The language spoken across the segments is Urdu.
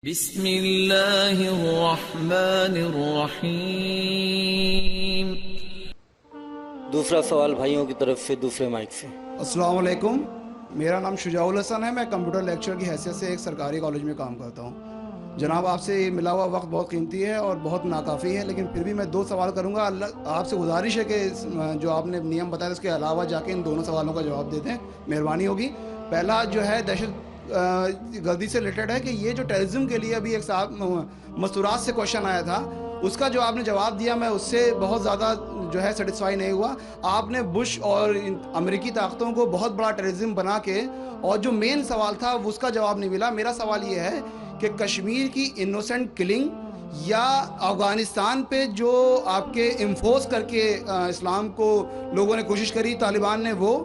بسم اللہ الرحمن الرحیم۔ دوسرا سوال بھائیوں کی طرف سے دوسرے مائک سے۔ السلام علیکم، میرا نام شجاع الحسن ہے، میں کمپیوٹر لیکچر کی حیثیت سے ایک سرکاری کالج میں کام کرتا ہوں۔ جناب، آپ سے ملا ہوا وقت بہت قیمتی ہے اور بہت ناکافی ہے، لیکن پھر بھی میں 2 سوال کروں گا۔ آپ سے گزارش ہے کہ جو آپ نے نیم بتایا اس کے علاوہ جا کے ان دونوں سوالوں کا جواب دے دیں، مہربانی ہوگی۔ پہلا جو ہے دہشت گردی سے ریلیٹڈ ہے کہ یہ جو ٹیررزم کے لیے ابھی ایک صاحب مستورات سے کوشچن آیا تھا، اس کا جو آپ نے جواب دیا میں اس سے بہت زیادہ جو ہے سیٹسفائی نہیں ہوا۔ آپ نے بش اور امریکی طاقتوں کو بہت بڑا ٹیررزم بنا کے، اور جو مین سوال تھا اس کا جواب نہیں ملا۔ میرا سوال یہ ہے کہ کشمیر کی انوسنٹ کلنگ یا افغانستان پہ جو آپ کے انفورس کر کے اسلام کو لوگوں نے کوشش کری، طالبان نے، وہ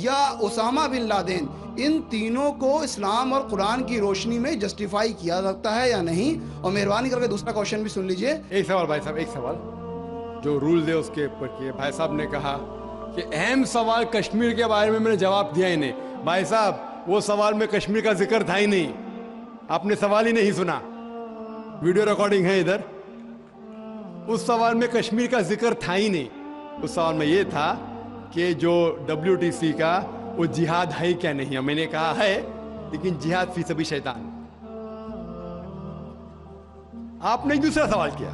یا اسامہ بن لادن، ان تینوں کو اسلام اور قرآن کی روشنی میں جسٹیفائی کیا سکتا ہے یا نہیں؟ اور مہربانی کر کے دوسرا کوشچن بھی سن لیجئے۔ ایک سوال بھائی صاحب، ایک سوال جو رولز ہے اس کے اوپر کیے۔ بھائی صاحب نے کہا کہ اہم سوال کشمیر کے بارے میں نے جواب دیا ہی نہیں۔ بھائی صاحب، وہ سوال میں کشمیر کا ذکر تھا ہی نہیں، آپ نے سوال ہی نہیں سنا، ویڈیو ریکارڈنگ ہے ادھر۔ اس سوال میں کشمیر کا ذکر تھا ہی نہیں۔ اس سوال میں یہ تھا کہ جو WTC کا وہ جہاد ہے کیا نہیں۔ میں نے کہا ہے، لیکن جہاد فی سبیل شیطان۔ آپ نے دوسرا سوال کیا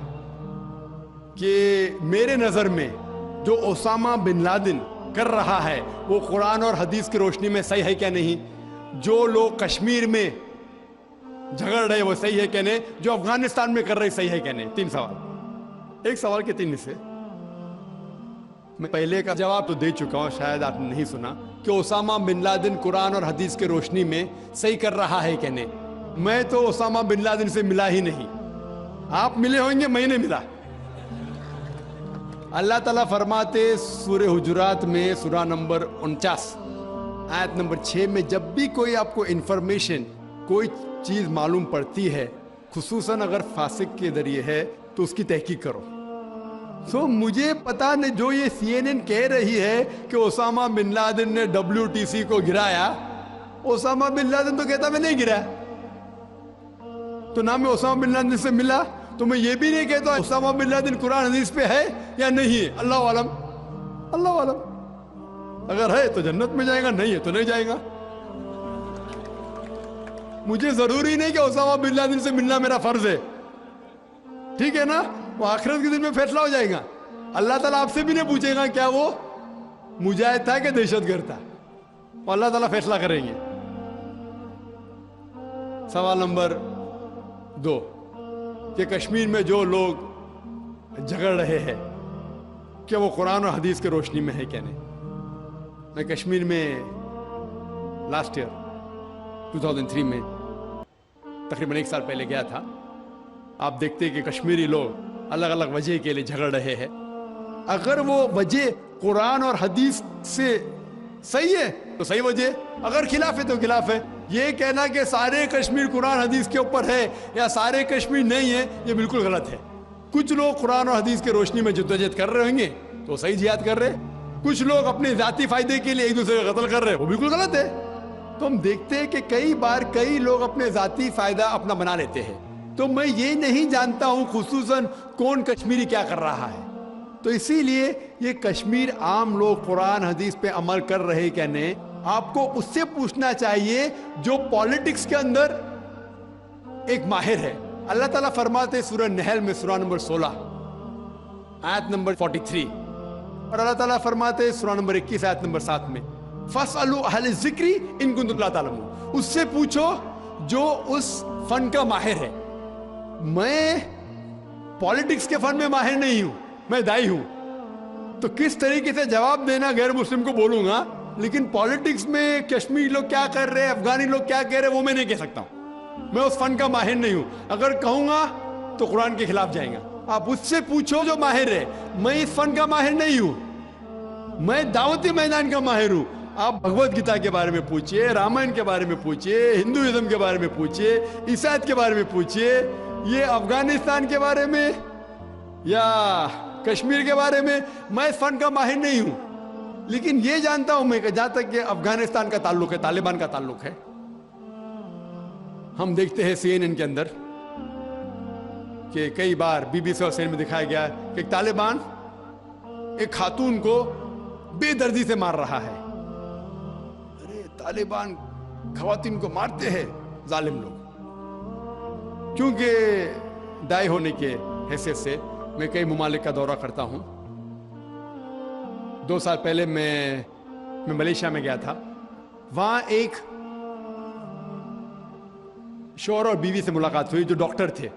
کہ میرے نظر میں جو اسامہ بن لادن کر رہا ہے وہ قرآن اور حدیث کی روشنی میں صحیح ہے کیا نہیں؟ جو لوگ کشمیر میں جھگڑ رہے وہ صحیح ہے کیا نہیں؟ جو افغانستان میں کر رہے صحیح ہے کیا نہیں؟ 3 سوال، ایک سوال کے 3 حصے۔ میں پہلے کا جواب تو دے چکا ہوں، شاید آپ نے نہیں سنا، کہ اسامہ بن لادن قرآن اور حدیث کی روشنی میں صحیح کر رہا ہے کہ نہیں۔ میں تو اسامہ بن لادن سے ملا ہی نہیں، آپ ملے ہوں گے، میں نہیں ملا۔ اللہ تعالیٰ فرماتے سورہ حجرات میں سورہ نمبر 49 آیت نمبر 6 میں، جب بھی کوئی آپ کو انفارمیشن، کوئی چیز معلوم پڑتی ہے، خصوصاً اگر فاسق کے ذریعے ہے، تو اس کی تحقیق کرو۔ مجھے پتا نہیں، جو یہ CNN کہہ رہی ہے کہ اسامہ بن لادن نے WTC کو گرایا، اسامہ بن لادن تو کہتا میں نہیں گرایا، تو نہ میں اسامہ بن لادن سے ملا، تو میں یہ بھی نہیں کہتا اسامہ بن لادن قرآن حدیث پہ ہے یا نہیں ہے۔ اللہ عالم، اللہ عالم، اگر ہے تو جنت میں جائے گا، نہیں ہے تو نہیں جائے گا۔ مجھے ضروری نہیں کہ اسامہ بن لادن سے ملنا میرا فرض ہے، ٹھیک ہے نا؟ وہ آخرت کے دن میں فیصلہ ہو جائے گا۔ اللہ تعالیٰ آپ سے بھی نہیں پوچھے گا کیا وہ مجاہد تھا کہ دہشت گرد تھا، وہ اللہ تعالیٰ فیصلہ کریں گے۔ سوال نمبر 2 کہ کشمیر میں جو لوگ جھگڑ رہے ہیں کہ وہ قرآن اور حدیث کی روشنی میں ہے کیا نہیں۔ میں کشمیر میں لاسٹ ایئر 2003 میں تقریباً 1 سال پہلے گیا تھا۔ آپ دیکھتے کہ کشمیری لوگ الگ الگ وجہ کے لیے جھگڑ رہے ہیں۔ اگر وہ وجہ قرآن اور حدیث سے صحیح ہے تو صحیح وجہ، اگر خلاف ہے تو خلاف ہے۔ یہ کہنا کہ سارے کشمیر قرآن حدیث کے اوپر ہے یا سارے کشمیر نہیں ہے، یہ بالکل غلط ہے۔ کچھ لوگ قرآن اور حدیث کی روشنی میں جدوجہد کر رہے ہوں گے تو صحیح جہاد کر رہے، کچھ لوگ اپنے ذاتی فائدے کے لیے ایک دوسرے کا قتل کر رہے، وہ بالکل غلط ہے۔ تو ہم دیکھتے ہیں کہ کئی بار کئی لوگ اپنے ذاتی فائدہ اپنا بنا لیتے ہیں۔ تو میں یہ نہیں جانتا ہوں خصوصاً کون کشمیری کیا کر رہا ہے، تو اسی لیے یہ کشمیر عام لوگ قرآن حدیث پہ عمل کر رہے کیا نہیں، آپ کو اس سے پوچھنا چاہیے جو پالیٹکس کے اندر ایک ماہر ہے۔ اللہ تعالیٰ فرماتے سورہ نحل میں سورہ نمبر 16 آیت نمبر 43، اور اللہ تعالیٰ فرماتے سورہ نمبر 21 آیت نمبر 7 میں، فَاسْأَلُوا أَهْلَ الذِّكْرِ إِن كُنتُمْ لَا تَعْلَمُونَ، اس سے پوچھو جو اس فن کا ماہر ہے۔ میں پالیٹکس کے فن میں ماہر نہیں ہوں، میں دائی ہوں، تو کس طریقے سے جواب دینا غیر مسلم کو بولوں گا، لیکن پالیٹکس میں کشمیری لوگ کیا کر رہے ہیں، افغانی لوگ کیا کہہ رہے ہیں، وہ میں نہیں کہہ سکتا ہوں۔ میں اس فن کا ماہر نہیں ہوں، اگر کہوں گا تو قرآن کے خلاف جائیں گا۔ آپ اس سے پوچھو جو ماہر ہے، میں اس فن کا ماہر نہیں ہوں، میں دعوتی میدان کا ماہر ہوں۔ آپ بھگوت گیتا کے بارے میں پوچھئے، رامائن کے بارے میں پوچھئے، ہندوازم کے بارے میں پوچھئے، عیسائیت کے بارے میں پوچھئے، یہ افغانستان کے بارے میں یا کشمیر کے بارے میں میں اس فن کا ماہر نہیں ہوں، لیکن یہ جانتا ہوں میں کہ جہاں تک کہ افغانستان کا تعلق ہے، طالبان کا تعلق ہے، ہم دیکھتے ہیں CNN کے اندر کہ کئی بار BBC اور CNN میں دکھایا گیا کہ طالبان ایک خاتون کو بے دردی سے مار رہا ہے. ارے طالبان خواتین کو مارتے ہیں ظالم لوگ. کیونکہ دائی ہونے کے حیثیت سے میں کئی ممالک کا دورہ کرتا ہوں. 2 سال پہلے میں ملیشیا میں گیا تھا. وہاں ایک شوہر اور بیوی سے ملاقات ہوئی جو ڈاکٹر تھے.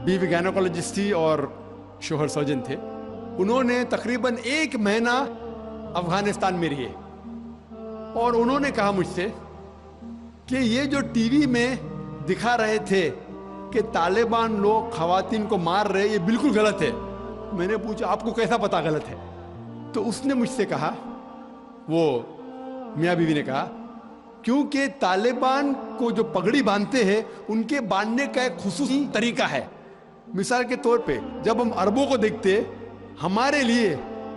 بیوی گائنوکولوجسٹ تھی اور شوہر سرجن تھے. انہوں نے تقریباً 1 مہینہ افغانستان میں رہے اور انہوں نے کہا مجھ سے کہ یہ جو ٹی وی میں دکھا رہے تھے کہ طالبان لوگ خواتین کو مار رہے یہ بالکل غلط ہے. میں نے پوچھا آپ کو کیسا پتا غلط ہے؟ تو اس نے مجھ سے کہا, وہ میاں بیوی نے کہا, کیونکہ طالبان کو جو پگڑی باندھتے ہیں ان کے باندھنے کا ایک خصوصی طریقہ ہے. مثال کے طور پہ جب ہم عربوں کو دیکھتے, ہمارے لیے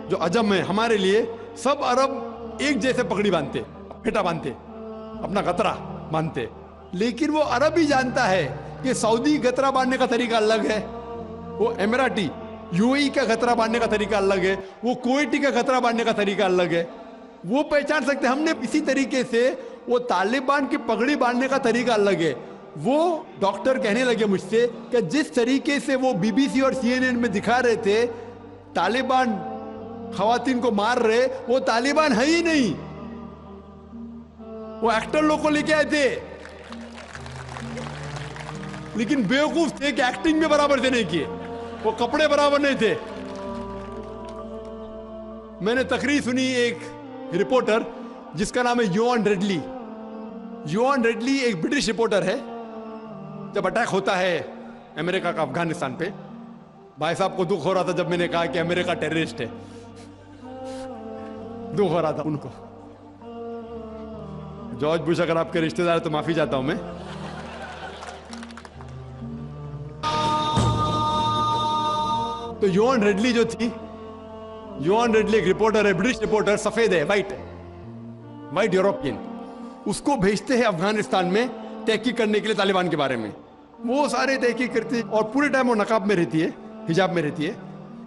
جو عجم ہے ہمارے لیے سب عرب ایک جیسے پگڑی باندھتے, پھیٹا باندھتے, اپنا غترہ باندھتے. لیکن وہ عرب ہی جانتا ہے کہ سعودی غترہ باندھنے کا طریقہ الگ ہے, وہ اماراتی UAE کا غترہ باندھنے کا طریقہ الگ ہے, وہ کویٹی کا غترہ باندھنے کا طریقہ الگ ہے. وہ پہچان سکتے. ہم نے اسی طریقے سے وہ طالبان کی پگڑی باندھنے کا طریقہ الگ ہے. وہ ڈاکٹر کہنے لگے مجھ سے کہ جس طریقے سے وہ BBC اور CNN میں دکھا رہے تھے طالبان خواتین کو مار رہے, وہ طالبان ہے ہی نہیں, وہ ایکٹر لوگ کو لے کے آئے تھے. لیکن بیوقوف تھے کہ ایکٹنگ میں برابر سے نہیں کیے, وہ کپڑے برابر نہیں تھے. میں نے تقریر سنی ایک رپورٹر جس کا نام ہے یوان ریڈلی. یوان ریڈلی ایک برٹش رپورٹر ہے. جب اٹیک ہوتا ہے امریکہ کا افغانستان پہ, بھائی صاحب کو دکھ ہو رہا تھا جب میں نے کہا کہ امریکہ ٹیررسٹ ہے, دکھ ہو رہا تھا ان کو. جارج بش اگر آپ کے رشتہ دار تو معافی چاہتا ہوں میں. تو یوان ریڈلی جو تھی, یوان ریڈلی ایک رپورٹر ہے, برٹش رپورٹر, سفید ہے, وائٹ یوروپین. اس کو بھیجتے ہیں افغانستان میں تحقیق کرنے کے لیے طالبان کے بارے میں. وہ سارے تحقیق کرتے ہیں اور پورے ٹائم وہ نقاب میں رہتی ہے, حجاب میں رہتی ہے.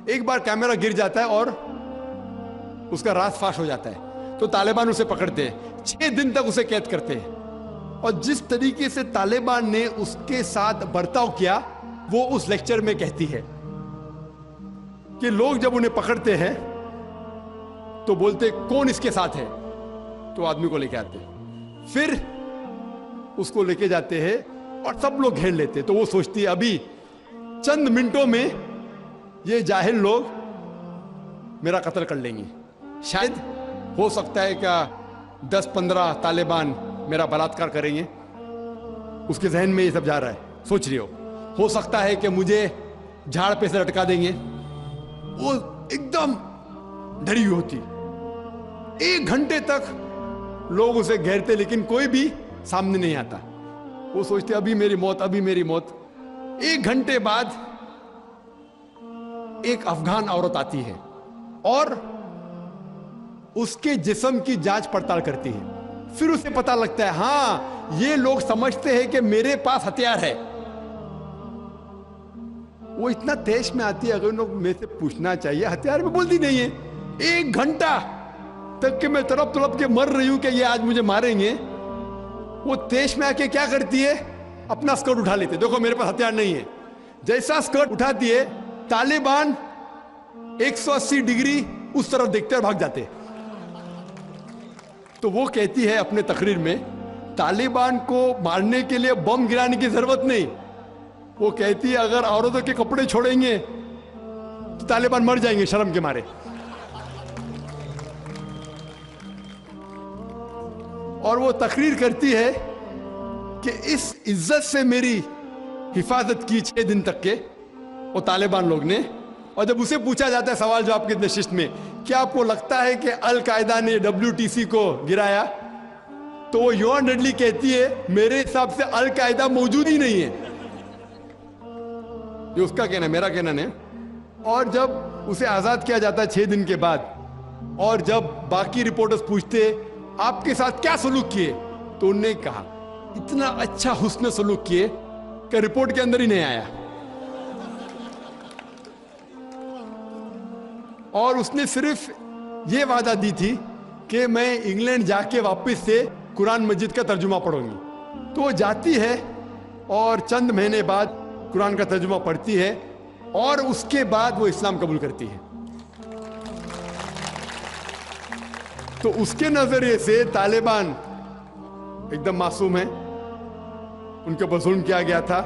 ایک بار کیمرہ گر جاتا ہے اور اس کا راز فاش ہو جاتا ہے تو طالبان اسے پکڑتے ہیں, 6 دن تک اسے قید کرتے ہیں. اور جس طریقے سے طالبان نے اس کے ساتھ برتاؤ کیا وہ اس لیکچر میں کہتی ہے کہ لوگ جب انہیں پکڑتے ہیں تو بولتے کون اس کے ساتھ ہے, تو آدمی کو لے کے آتے, پھر اس کو لے کے جاتے ہیں اور سب لوگ گھیر لیتے. تو وہ سوچتی ہے ابھی چند منٹوں میں یہ جاہل لوگ میرا قتل کر لیں گے. شاید ہو سکتا ہے کہ 10-15 طالبان میرا بلاತ್ಕಾರ کریں گے. اس کے ذہن میں یہ سب جا رہا ہے, سوچ رہی ہو سکتا ہے کہ مجھے جھاڑ پہ سے لٹکا دیں گے. وہ ایک دم ڈری ہوئی ہوتی. 1 گھنٹے تک لوگ اسے گھیرتے لیکن کوئی بھی سامنے نہیں آتا. وہ سوچتے ابھی میری موت, ابھی میری موت. 1 گھنٹے بعد ایک افغان عورت آتی ہے اور اس کے جسم کی جانچ پڑتال کرتی ہے. پھر اسے پتا لگتا ہے ہاں یہ لوگ سمجھتے ہیں کہ میرے پاس ہتھیار ہے. وہ اتنا تیش میں آتی ہے, اگر لوگ میں سے پوچھنا چاہیے, ہتھیار میں بولتی نہیں ہے. 1 گھنٹہ تک کہ میں تڑپ کے مر رہی ہوں کہ یہ آج مجھے ماریں گے. وہ تیش میں آ کے کیا کرتی ہے, اپنا اسکرٹ اٹھا لیتے, دیکھو میرے پاس ہتھیار نہیں ہے. جیسا اسکرٹ اٹھاتی ہے طالبان 180 ڈگری اس طرف دیکھتے اور بھاگ جاتے. تو وہ کہتی ہے اپنے تقریر میں طالبان کو مارنے کے لیے بم گرانے کی ضرورت نہیں. وہ کہتی ہے اگر عورتوں کے کپڑے چھوڑیں گے تو طالبان مر جائیں گے شرم کے مارے. اور وہ تقریر کرتی ہے کہ اس عزت سے میری حفاظت کی 6 دن تک کے وہ طالبان لوگ نے. اور جب اسے پوچھا جاتا ہے سوال جواب کی نشست میں کیا آپ کو لگتا ہے کہ القاعدہ نے WTC کو گرایا, تو وہ یوان ریڈلی کہتی ہے میرے حساب سے القاعدہ موجود ہی نہیں ہے. یہ اس کا کہنا ہے, میرا کہنا نہیں. اور جب اسے آزاد کیا جاتا ہے 6 دن کے بعد, اور جب باقی رپورٹرز پوچھتے آپ کے ساتھ کیا سلوک کیے, تو انہوں نے کہا اتنا اچھا حسن سلوک کیے کہ رپورٹ کے اندر ہی نہیں آیا. اور اس نے صرف یہ وعدہ دی تھی کہ میں انگلینڈ جا کے واپس سے قرآن مجید کا ترجمہ پڑھوں گی. تو وہ جاتی ہے اور چند مہینے بعد قرآن کا ترجمہ پڑھتی ہے اور اس کے بعد وہ اسلام قبول کرتی ہے. تو اس کے نظریے سے طالبان ایک دم معصوم ہیں, ان کے اوپر ظلم کیا گیا تھا.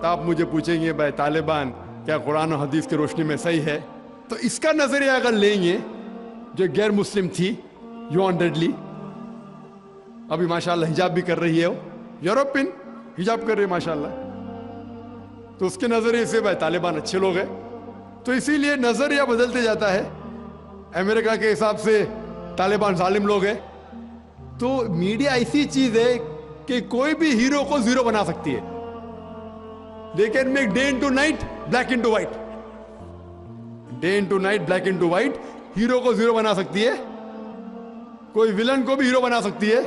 تو آپ مجھے پوچھیں گے بھائی طالبان کیا قرآن و حدیث کی روشنی میں صحیح ہے؟ تو اس کا نظریہ اگر لیں گے, جو غیر مسلم تھی یوان ڈڈلی, ابھی ماشاءاللہ حجاب بھی کر رہی ہے, وہ یورپین حجاب کر رہی ہے ماشاءاللہ, تو اس کے نظریے سے بھائی طالبان اچھے لوگ ہیں. تو اسی لیے نظریہ بدلتے جاتا ہے. امریکہ کے حساب سے طالبان ظالم لوگ ہیں. تو میڈیا ایسی چیز ہے کہ کوئی بھی ہیرو کو زیرو بنا سکتی ہے. They can make day into night black into white. Day into night black into white. Hero کو زیرو بنا سکتی ہے, کوئی ویلن کو بھی ہیرو بنا سکتی ہے.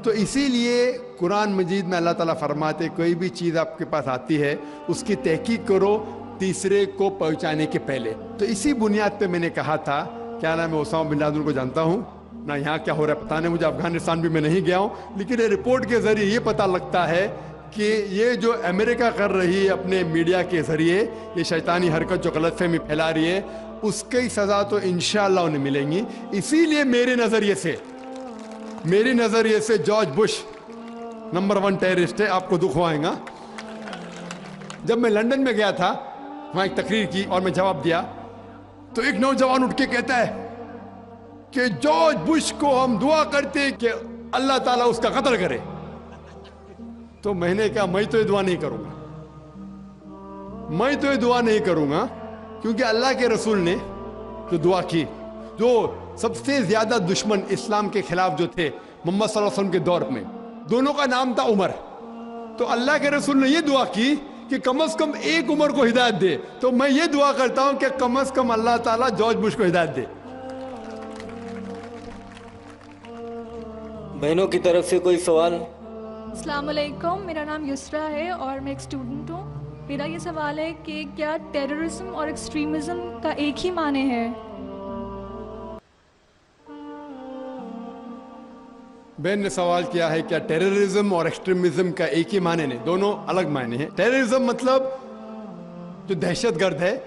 تو اسی لیے قرآن مجید میں اللہ تعالیٰ فرماتے کوئی بھی چیز آپ کے پاس آتی ہے اس کی تحقیق کرو تیسرے کو پہنچانے کے پہلے. تو اسی بنیاد پہ میں نے کہا تھا, کیا نام ہے, اسامہ بن لادن کو جانتا ہوں نہ, یہاں کیا ہو رہا ہے پتہ نہیں مجھے, افغانستان بھی میں نہیں گیا ہوں, لیکن یہ رپورٹ کے ذریعے یہ پتہ لگتا ہے کہ یہ جو امریکہ کر رہی ہے اپنے میڈیا کے ذریعے یہ شیطانی حرکت جو غلط فہمی پھیلا رہی ہے, اس کی سزا تو انشاءاللہ انہیں ملیں گی. اسی لیے میرے نظریے سے جارج بش نمبر 1 ٹیررسٹ ہے. آپ کو دکھ ہوئے گا. جب میں لندن میں گیا تھا, وہاں ایک تقریر کی اور میں جواب دیا, تو ایک نوجوان اٹھ کے کہتا ہے کہ جارج بش کو ہم دعا کرتے کہ اللہ تعالیٰ اس کا قتل کرے. تو میں نے کہا میں تو یہ دعا نہیں کروں گا, کیونکہ اللہ کے رسول نے جو دعا کی, جو سب سے زیادہ دشمن اسلام کے خلاف جو تھے محمد صلی اللہ علیہ وسلم کے دور میں, دونوں کا نام تھا عمر. تو اللہ کے رسول نے یہ دعا کی کہ کم از کم ایک عمر کو ہدایت دے. تو میں یہ دعا کرتا ہوں کہ کم از کم اللہ تعالیٰ جارج بش کو ہدایت دے. بہنوں کی طرف سے کوئی سوال؟ السلام علیکم, میرا نام یسرا ہے اور میں ایک اسٹوڈنٹ ہوں. میرا یہ سوال ہے کہ کیا ٹیررزم اور ایکسٹریمزم کا ایک ہی معنی ہے؟ بہن نے سوال کیا ہے کیا ٹیررزم اور ایکسٹریمزم کا ایک ہی معنی نہیں, دونوں الگ معنی ہیں. ٹیررزم مطلب جو دہشت گرد ہے,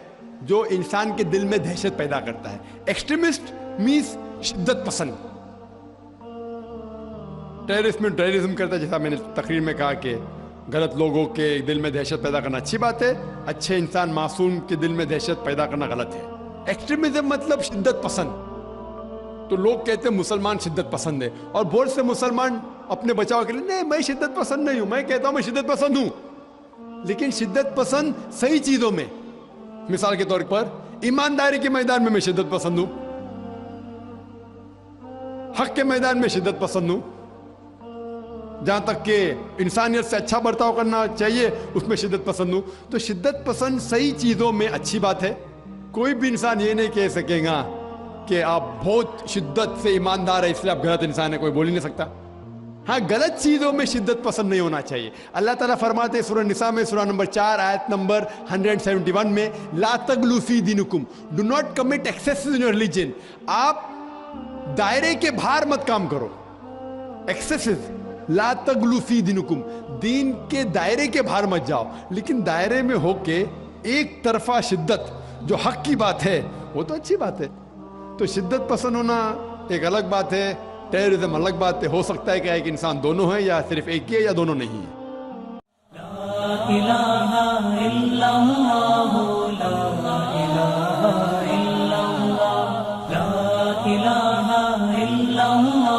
جو انسان کے دل میں دہشت پیدا کرتا ہے. ایکسٹریمسٹ مینس شدت پسند. ٹیررسٹ میں ٹیررزم کرتا ہے, جیسا میں نے تقریر میں کہا کہ غلط لوگوں کے دل میں دہشت پیدا کرنا اچھی بات ہے, اچھے انسان معصوم کے دل میں دہشت پیدا کرنا غلط ہے. ایکسٹریمزم مطلب شدت پسند. تو لوگ کہتے ہیں مسلمان شدت پسند ہے, اور بہت سے مسلمان اپنے بچاؤ کے لیے نہیں میں شدت پسند نہیں ہوں. میں کہتا ہوں میں شدت پسند ہوں, لیکن شدت پسند صحیح چیزوں میں. مثال کے طور پر ایمانداری کے میدان میں شدت پسند ہوں, حق کے میدان میں شدت پسند ہوں, جہاں تک کہ انسانیت سے اچھا برتاؤ کرنا چاہیے اس میں شدت پسند ہوں. تو شدت پسند صحیح چیزوں میں اچھی بات ہے. کوئی بھی انسان یہ نہیں کہہ سکے گا کہ آپ بہت شدت سے ایماندار ہے اس لیے آپ غلط انسان ہے, کوئی بول ہی نہیں سکتا. ہاں غلط چیزوں میں شدت پسند نہیں ہونا چاہیے. اللہ تعالیٰ فرماتے ہیں سورہ نساء میں سورہ نمبر 4 آیت نمبر 171 میں, لا تغلوا فی دینکم, do not commit excess in your religion. آپ دائرے کے باہر مت کام کرو. ایکسیسز, لا تغلوا فی دینکم, دین کے دائرے کے باہر مت جاؤ, لیکن دائرے میں ہو کے ایک طرفہ شدت جو حق کی بات ہے وہ تو اچھی بات ہے. تو شدت پسند ہونا ایک الگ بات ہے, ٹیررزم الگ بات ہے. ہو سکتا ہے کہ ایک انسان دونوں ہے یا صرف ایک ہی ہے یا دونوں نہیں ہے. لا الہ الا اللہ, لا الہ الا اللہ, لا الہ الا اللہ.